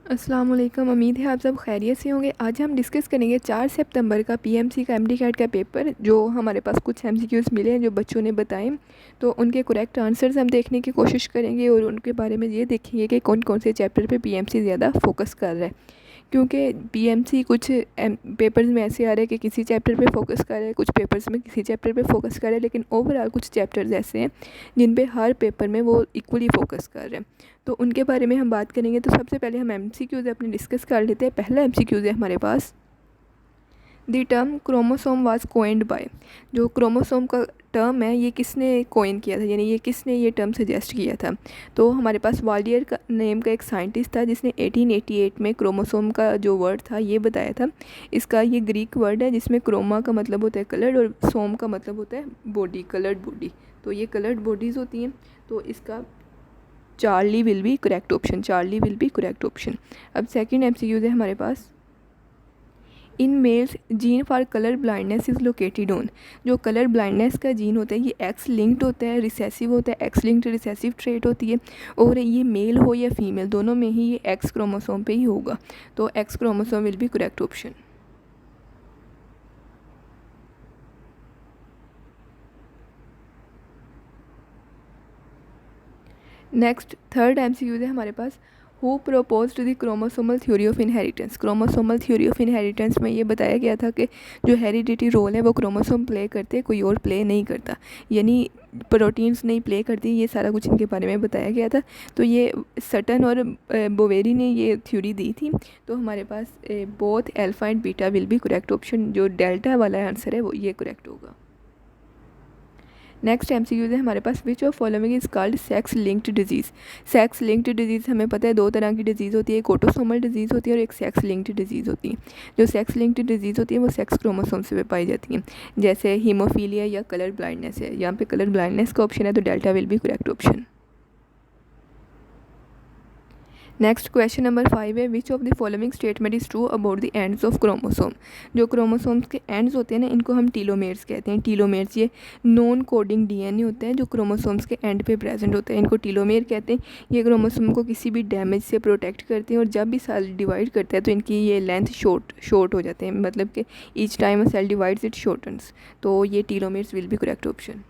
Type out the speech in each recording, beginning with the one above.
अस्सलाम वालेकुम। उम्मीद है आप सब खैरियत से होंगे। आज हम डिस्कस करेंगे 4 सितंबर का पीएमसी का एमडी कैट का पेपर, जो हमारे पास कुछ एमसीक्यूज़ मिले हैं जो बच्चों ने बताए। तो उनके करेक्ट आंसर्स हम देखने की कोशिश करेंगे और उनके बारे में ये देखेंगे कि कौन कौन से चैप्टर पे पीएमसी ज़्यादा फोकस कर रहा है। क्योंकि पीएमसी कुछ पेपर्स में ऐसे आ रहे हैं कि किसी चैप्टर पे फोकस कर रहे हैं, कुछ पेपर्स में किसी चैप्टर पे फोकस कर रहे हैं, लेकिन ओवरऑल कुछ चैप्टर्स ऐसे हैं जिन पे हर पेपर में वो इक्वली फोकस कर रहे हैं। तो उनके बारे में हम बात करेंगे। तो सबसे पहले हम एमसीक्यूज़ अपने डिस्कस कर लेते हैं। पहला एमसीक्यूज़ है हमारे पास, the term chromosome was coined by. जो क्रोमोसोम का टर्म है ये किसने कोइन किया था, यानी ये किसने ये टर्म सजेस्ट किया था। तो हमारे पास वाल्डियर का नेम का एक साइंटिस्ट था जिसने 1888 में क्रोमोसोम का जो वर्ड था ये बताया था। इसका ये ग्रीक वर्ड है जिसमें क्रोमा का मतलब होता है कलर्ड और सोम का मतलब होता है बॉडी, कलर्ड बॉडी। तो ये कलर्ड बॉडीज़ होती हैं। तो इसका Charlie will be correct option, Charlie will be correct option. अब सेकंड एमसीक्यूज़ है हमारे पास, in males gene for colour blindness is located on. जो कलर ब्लाइंडनेस का जीन होता है ये एक्स लिंक्ड होता है, रिसेसिव होता है, एक्स लिंक्ड रिसेसिव ट्रेट होती है, और ये मेल हो या फीमेल दोनों में ही ये एक्स क्रोमोसोम पे ही होगा। तो X chromosome will be correct option. Next third MCQs है हमारे पास, who proposed the chromosomal theory of inheritance. Chromosomal theory of inheritance में ये बताया गया था कि जो हेरिडिटी रोल है वो क्रोमोसोम प्ले करते, कोई और प्ले नहीं करता, यानी प्रोटीन्स नहीं प्ले करती। ये सारा कुछ इनके बारे में बताया गया था। तो ये सटन और बोवेरी ने ये थ्योरी दी थी। तो हमारे पास both alpha and beta will be correct option. जो डेल्टा वाला आंसर है वो ये करेक्ट होगा। नेक्स्ट एमसीक्यूज है हमारे पास, which of following is called sex linked disease. Sex linked disease हमें पता है दो तरह की डिजीज़ होती है, एक ऑटोसोमल डिजीज़ होती है और एक सेक्स लिंक्ड डिजीज़ होती है। जो सेक्स लिंक्ड डिजीज़ होती है वो सेक्स क्रोमोसोम से पाई जाती हैं, जैसे हीमोफीलिया या कलर ब्लाइंडनेस है। यहाँ पे कलर ब्लाइंडनेस का ऑप्शन है तो delta will be correct option. Next question number 5 है, which of the following statement is true about the ends of chromosome. जो क्रोमोसोम्स के एंड्स होते हैं ना इनको हम टीलोमेर्स कहते हैं। टीलोमेर्स ये नॉन कोडिंग डीएनए होता है जो क्रोमोसोम्स के एंड पे प्रेजेंट होता है, इनको टीलोमेर कहते हैं। ये क्रोमोसोम को किसी भी डैमेज से प्रोटेक्ट करते हैं और जब भी सेल डिवाइड करता है तो इनकी ये लेंथ शॉर्ट हो जाते हैं, मतलब कि each time cell divides it shortens. तो ये telomeres will be correct option.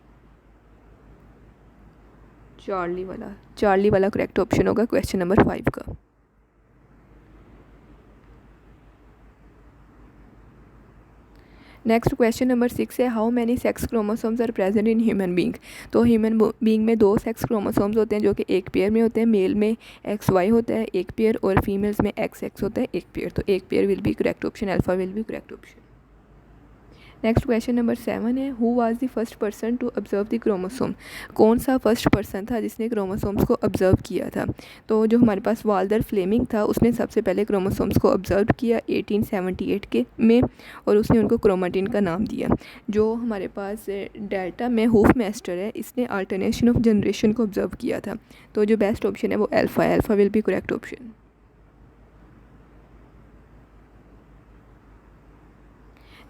Charlie वाला करेक्ट ऑप्शन होगा क्वेश्चन नंबर 5 का। नेक्स्ट क्वेश्चन नंबर 6 है, how many sex chromosomes are present in human being. तो ह्यूमन बींग में दो सेक्स क्रोमोसोम्स होते हैं जो कि एक पेयर में होते हैं। मेल में एक्स वाई होता है एक पेयर और फीमेल्स में एक्स एक्स होता है एक पेयर। तो एक pair will be correct option, alpha will be correct option. Next question number 7 है, who was the first person to observe the chromosome. कौन सा फर्स्ट पर्सन था जिसने क्रोमोसोम्स को ऑब्जर्व किया था। तो जो हमारे पास वाल्डर फ्लेमिंग था उसने सबसे पहले क्रोमोसोम्स को ऑब्जर्व किया 1878 के में, और उसने उनको क्रोमेटिन का नाम दिया। जो हमारे पास डेल्टा में हूफमेस्टर है इसने अल्टरनेशन ऑफ जनरेशन को ऑब्जर्व किया था। तो जो बेस्ट ऑप्शन है वो alpha will be correct option.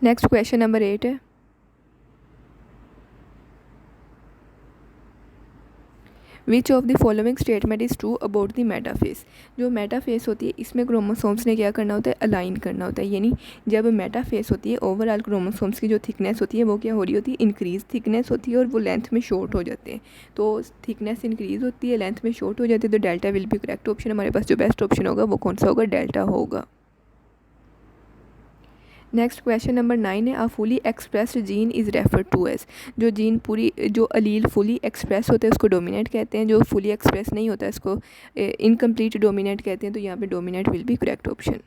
Next question number 8 है, which of the following statement is true about the metaphase. जो मेटाफेस होती है इसमें क्रोमोसोम्स ने क्या करना होता है, अलाइन करना होता है। यानी जब मेटाफेस होती है ओवरऑल क्रोमोसोम्स की जो थिकनेस होती है वो क्या हो रही होती है, इंक्रीज थिकनेस होती है और वो लेंथ में शॉर्ट हो जाते हैं। तो थिकनेस इंक्रीज होती है, लेंथ में शॉर्ट हो जाती है, तो delta will be correct option. हमारे पास जो बेस्ट ऑप्शन होगा वो कौन सा होगा, डेल्टा होगा। नेक्स्ट क्वेश्चन नंबर 9 है, a fully expressed gene is refer to as. जो जीन पूरी जो अलील फुली एक्सप्रेस होता है उसको डोमिनेट कहते हैं, जो फुली एक्सप्रेस नहीं होता है इसको इनकम्प्लीट डोमिनेट कहते हैं। तो यहाँ पे dominate will be correct option.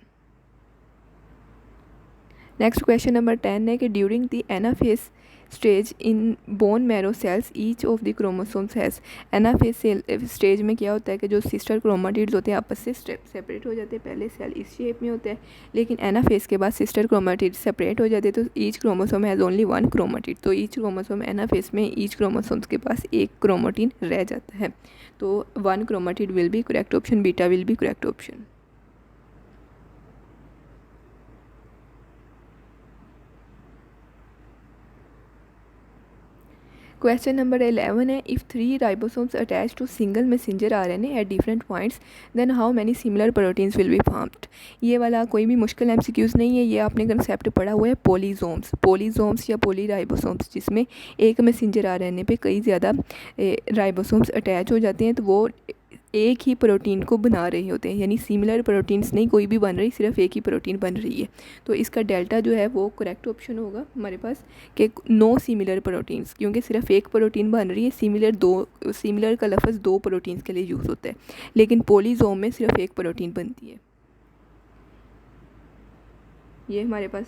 Next question number 10 है कि during the anaphase stage in bone marrow cells each of the chromosomes has. Anaphase stage में क्या होता है कि जो सिस्टर क्रोमाटिड्स होते हैं आपस से सेपरेट हो जाते हैं। पहले सेल इस शेप में होता है लेकिन एनाफेज के बाद सिस्टर क्रोमाटिड्स सेपरेट हो जाते हैं, तो each chromosome has only one chromatid. तो ईच क्रोमोसोम एनाफेज में ईच क्रोमोसोम्स के पास एक क्रोमाटिन रह जाता है। तो one chromatid will be correct option, beta will be correct option. Question number 11 है, if 3 ribosomes attach to single messenger RNA at different points then how many similar proteins will be formed. ये वाला कोई भी मुश्किल MCQs नहीं है, ये आपने कंसेप्ट पढ़ा हुआ है पॉलीजोम्स या पॉलीराइबोसोम्स, जिसमें एक मैसेंजर आरएनए पे कई ज़्यादा राइबोसोम्स अटैच हो जाते हैं, तो वो एक ही प्रोटीन को बना रहे होते हैं, यानी सिमिलर प्रोटीन्स नहीं कोई भी बन रही, सिर्फ एक ही प्रोटीन बन रही है। तो इसका डेल्टा जो है वो करेक्ट ऑप्शन होगा हमारे पास कि नो सिमिलर प्रोटीन्स, क्योंकि सिर्फ एक प्रोटीन बन रही है। सिमिलर का लफ्ज़ दो प्रोटीन्स के लिए यूज़ होता है, लेकिन पॉलीजोम में सिर्फ एक प्रोटीन बनती है। ये हमारे पास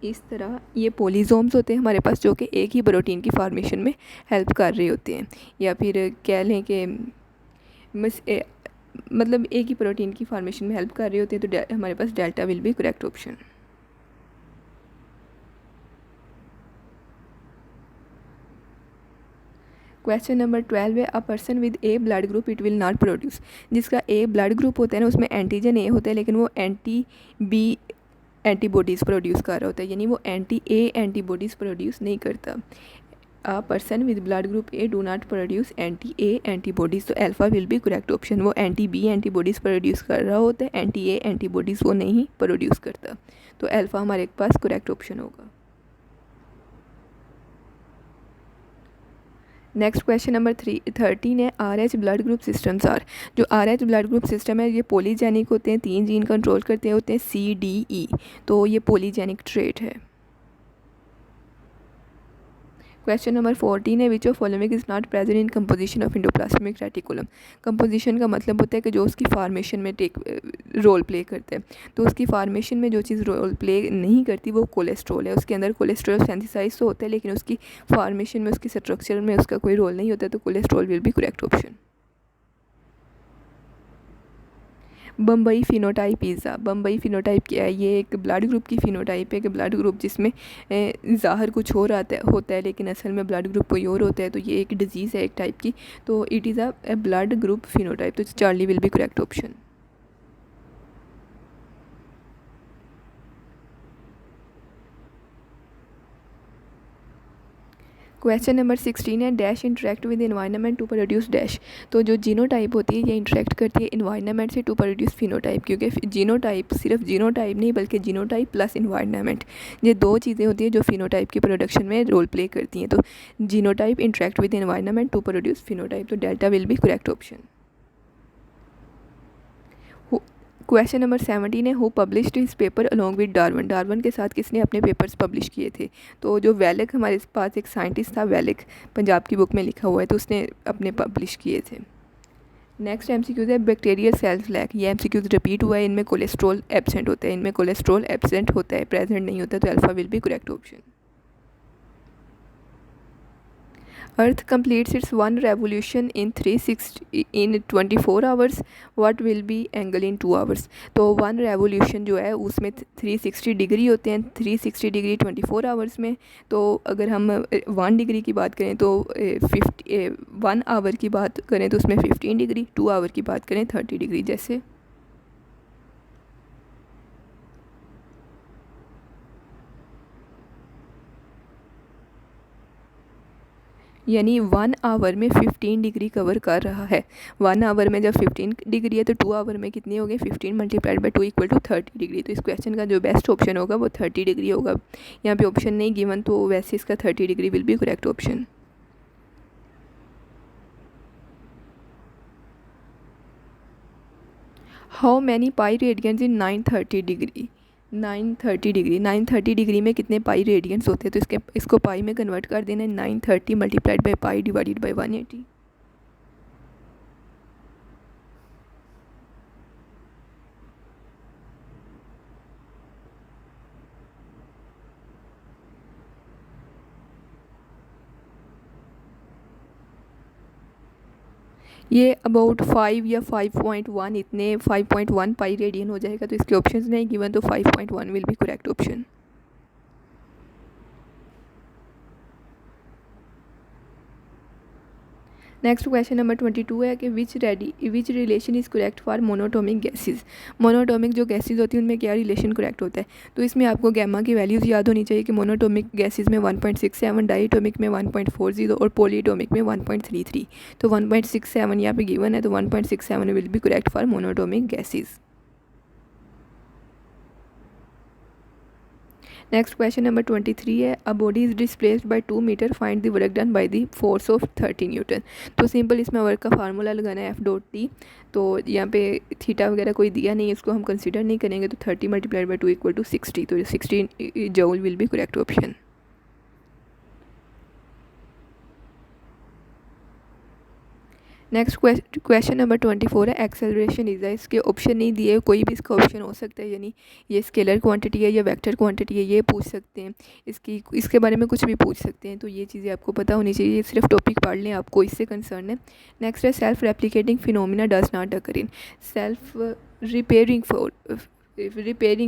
इस तरह ये पॉलीजोम्स होते हैं हमारे पास, जो कि एक ही प्रोटीन की फॉर्मेशन में हेल्प कर रहे होते हैं, या फिर कह लें कि मतलब एक ही प्रोटीन की फॉर्मेशन में हेल्प कर रहे होते हैं। तो हमारे पास delta will be correct option. Question number 12 है, a person with A blood group it will not produce. जिसका ए ब्लड ग्रुप होता है ना, उसमें एंटीजन ए होता है, लेकिन वो एंटी बी एंटीबॉडीज़ प्रोड्यूस कर रहा होता है, यानी वो एंटी ए एंटीबॉडीज़ प्रोड्यूस नहीं करता। A person with blood group A do not produce anti A antibodies, तो alpha will be correct option. वो एंटी बी एंटीबॉडीज़ प्रोड्यूस कर रहा होता है, एंटी ए एंटीबॉडीज़ वो नहीं प्रोड्यूस करता, तो अल्फा हमारे पास करेक्ट ऑप्शन होगा। नेक्स्ट क्वेश्चन नंबर 13 है, RH blood group systems are. जो RH ब्लड ग्रुप सिस्टम है ये पॉलीजेनिक होते हैं, 3 जीन कंट्रोल करते होते हैं CDE, तो ये पॉलीजेनिक ट्रेट है। क्वेश्चन नंबर 14 है, विच of following is not present in composition of endoplasmic reticulum. Composition का मतलब होता है कि जो उसकी फार्मेशन में रोल प्ले करता है, तो उसकी फार्मेशन में जो चीज़ रोल प्ले नहीं करती वो कोलेस्ट्रॉल है। उसके अंदर कोलेस्ट्रॉल सेंथिसाइज तो होता है, लेकिन उसकी फार्मेशन में उसकी स्ट्रक्चर में उसका कोई रोल नहीं होता, तो cholesterol will be correct option. Bombay phenotype pizza, Bombay phenotype क्या है? ये एक ब्लड ग्रुप की फिनोटाइप है कि ब्लड ग्रुप जिसमें ज़ाहिर कुछ और होता है लेकिन असल में ब्लड ग्रुप कोई और होता है, तो ये एक डिजीज़ है एक टाइप की, तो it is a blood group phenotype, तो Charlie will be correct option. Question number 16 है, dash interact with environment to produce dash. तो जो जीनोटाइप होती है ये इंटरेक्ट करती है एनवायरनमेंट से टू प्रोड्यूस फिनोटाइप, क्योंकि जीनोटाइप सिर्फ जीनोटाइप नहीं बल्कि जीनोटाइप प्लस एनवायरनमेंट, ये दो चीज़ें होती हैं जो फिनोटाइप की प्रोडक्शन में रोल प्ले करती हैं। तो genotype interact with environment to produce phenotype, तो delta will be correct option. Question number 17 है, who published his paper along with Darwin. Darwin के साथ किसने अपने पेपर्स पब्लिश किए थे? तो जो वेलिक, हमारे पास एक साइंटिस्ट था वेलिक, पंजाब की बुक में लिखा हुआ है, तो उसने अपने पब्लिश किए थे। नेक्स्ट एमसीक्यूज है, बैक्टीरियल सेल्स लैक। ये एमसीक्यूज रिपीट हुआ है, इनमें कोलेस्ट्रॉल एब्सेंट होता है, इनमें कोलेस्ट्रॉल एब्सेंट होता है, प्रेजेंट नहीं होता, तो alpha will be correct option. Earth completes its one revolution in 24 hours, what will be angle in 2 hours. तो वन रेवोल्यूशन जो है उसमें 360 डिग्री होते हैं, 360 डिग्री 24 आवर्स में। तो अगर हम 1 डिग्री की बात करें तो 1 आवर की बात करें तो उसमें 15 डिग्री, 2 आवर की बात करें 30 डिग्री जैसे। यानी 1 आवर में 15 डिग्री कवर कर रहा है। 1 आवर में जब 15 डिग्री है तो 2 आवर में कितनी होगी? 15 multiplied by 2 equal to 30 degree. तो इस क्वेश्चन का जो बेस्ट ऑप्शन होगा वो 30 डिग्री होगा। यहाँ पे ऑप्शन नहीं गिवन, तो वैसे इसका 30 degree will be correct option. How many pi radiance in 930 degree. 930 degree में कितने पाई रेडियंस होते हैं? तो इसको पाई में कन्वर्ट कर देना है, 930 multiplied by pi divided by 180। ये अबाउट 5 या 5.1 इतने 5.1 पाई रेडियन हो जाएगा, तो इसके ऑप्शंस नहीं गिवन, तो 5.1 will be correct option. Next question number 22 है कि which relation is correct for monatomic gases. Monatomic जो गैसेस होती हैं उनमें क्या रिलेशन करेक्ट होता है। तो इसमें आपको गैमा की वैल्यूज़ याद होनी चाहिए कि मोनोटोमिक गैसेस में 1.67, डाईटोमिक में 1.40 और पॉलीटोमिक में 1.33। तो 1.67 यहाँ पे गिवन है, तो 1.67 will be correct for monatomic gases. Next question number 23 है, a body is displaced by 2 metre, find the work done by the force of 30 newton. तो सिंपल इसमें वर्क का फार्मूला लगाना है F.T। तो यहाँ पे थीटा वगैरह कोई दिया नहीं है, इसको हम कंसीडर नहीं करेंगे। तो 30 मल्टीप्लाइड बाई 2 इक्वल टू 60। तो 60 joule will be correct option. Next question number 24 है, एक्सेलरेशन इज़ है। इसके ऑप्शन नहीं दिए, कोई भी इसका ऑप्शन हो सकता है, यानी ये स्केलर क्वांटिटी है या वेक्टर क्वांटिटी है, ये पूछ सकते हैं। इसके बारे में कुछ भी पूछ सकते हैं। तो ये चीज़ें आपको पता होनी चाहिए, सिर्फ टॉपिक पढ़ लें, आपको इससे कंसर्न है। नेक्स्ट है, self replicating phenomena does not occur in. Self repairing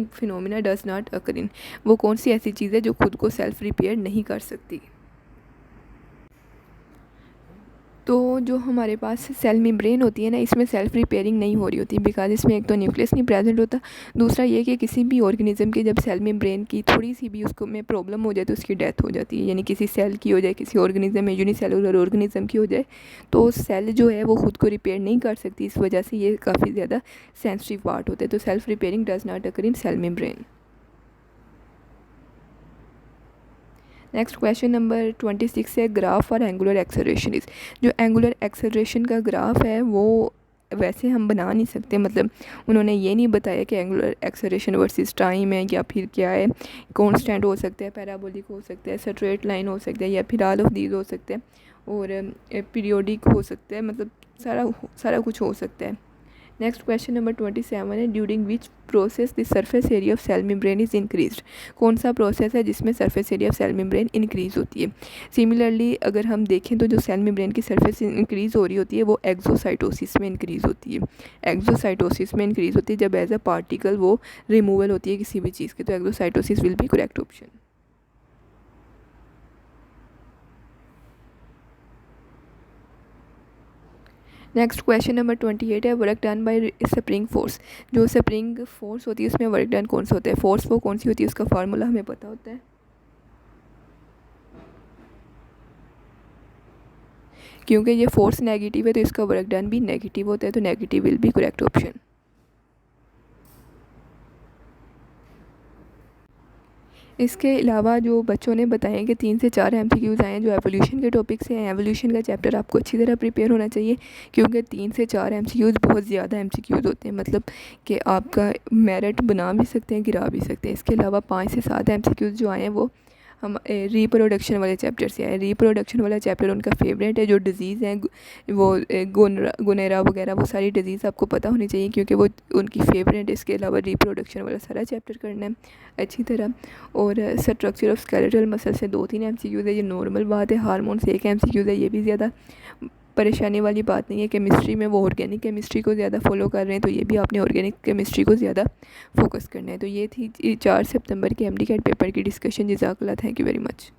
phenomena does not occur in. वो कौन सी ऐसी चीज़ है जो खुद को सेल्फ रिपेयर नहीं कर सकती। तो जो हमारे पास सेल मेम्ब्रेन होती है ना, इसमें सेल्फ रिपेयरिंग नहीं हो रही होती, बिकॉज इसमें एक तो न्यूक्लियस नहीं प्रेजेंट होता। दूसरा ये कि किसी भी ऑर्गेनिज्म की जब सेल मेम्ब्रेन की थोड़ी सी भी उसको में प्रॉब्लम हो जाए तो उसकी डेथ हो जाती है। यानी किसी सेल की हो जाए, किसी ऑर्गेनिज्म में, यूनिसेलुलर ऑर्गेनिज्म की हो जाए, तो सेल जो है वो खुद को रिपेयर नहीं कर सकती। इस वजह से ये काफ़ी ज़्यादा सेंसिटिव पार्ट होता है। तो self repairing does not occur in cell membrane. Next question number 26 है, ग्राफ और एंगुलर एक्सेलरेशन इज़। जो एंगुलर एक्सेलरेशन का ग्राफ है वो वैसे हम बना नहीं सकते, मतलब उन्होंने ये नहीं बताया कि एंगुलर एक्सेलरेशन वर्सेस टाइम है या फिर क्या है, कांस्टेंट हो सकता है, पैराबोलिक हो सकता है, स्ट्रेट लाइन हो सकता है, या फिर ऑल ऑफ दीज हो सकते हैं, और पीरियोडिक हो सकता है, मतलब सारा कुछ हो सकता है। नेक्स्ट क्वेश्चन नंबर 27 है, during which process the surface area of cell membrane is increased. कौन सा प्रोसेस है जिसमें surface area of cell membrane increase होती है। सिमिलरली अगर हम देखें तो जो सेल मेम्ब्रेन की सरफेस इंक्रीज़ हो रही होती है वो एक्सोसाइटोसिस में इंक्रीज़ होती है। एक्सोसाइटोसिस में इंक्रीज़ होती है जब एज अ पार्टिकल वो रिमूवल होती है किसी भी चीज़ की। तो exocytosis will be correct option. Next question number 28 है, work done bye spring force. जो स्प्रिंग फोर्स होती है उसमें वर्क डन कौन सा होता है। फोर्स वो कौन सी होती है, उसका फार्मूला हमें पता होता है। क्योंकि ये फोर्स नेगेटिव है तो इसका वर्क डन भी नेगेटिव होता है, तो negative will be correct option. इसके अलावा जो बच्चों ने बताया कि 3 से 4 MCQs आए हैं जो एवोल्यूशन के टॉपिक से हैं। एवोल्यूशन का चैप्टर आपको अच्छी तरह प्रिपेयर होना चाहिए, क्योंकि 3 से 4 MCQs बहुत ज़्यादा MCQs होते हैं, मतलब कि आपका मेरिट बना भी सकते हैं, गिरा भी सकते हैं। इसके अलावा 5 से 7 MCQs जो आए हैं वो हम रिप्रोडक्शन वाले चैप्टर से आए। रिप्रोडक्शन वाला चैप्टर उनका फेवरेट है। जो डिज़ीज़ हैं वो गोनेरा वगैरह वो सारी डिज़ीज़ आपको पता होनी चाहिए, क्योंकि वो उनकी फेवरेट है। इसके अलावा रिप्रोडक्शन वाला सारा चैप्टर करना है अच्छी तरह। और स्ट्रक्चर ऑफ स्केलेटल मसल से 2-3 MCQs है, ये नॉर्मल बात है। हार्मोन से 1 MCQs है, ये भी ज़्यादा परेशानी वाली बात नहीं है। केमिस्ट्री में वो ऑर्गेनिक केमिस्ट्री को ज़्यादा फॉलो कर रहे हैं, तो ये भी आपने ऑर्गेनिक केमिस्ट्री को ज़्यादा फोकस करना है। तो ये थी 4 सितंबर के MD कैट पेपर की डिस्कशन। जज़ाकल्लाह, थैंक यू वेरी मच।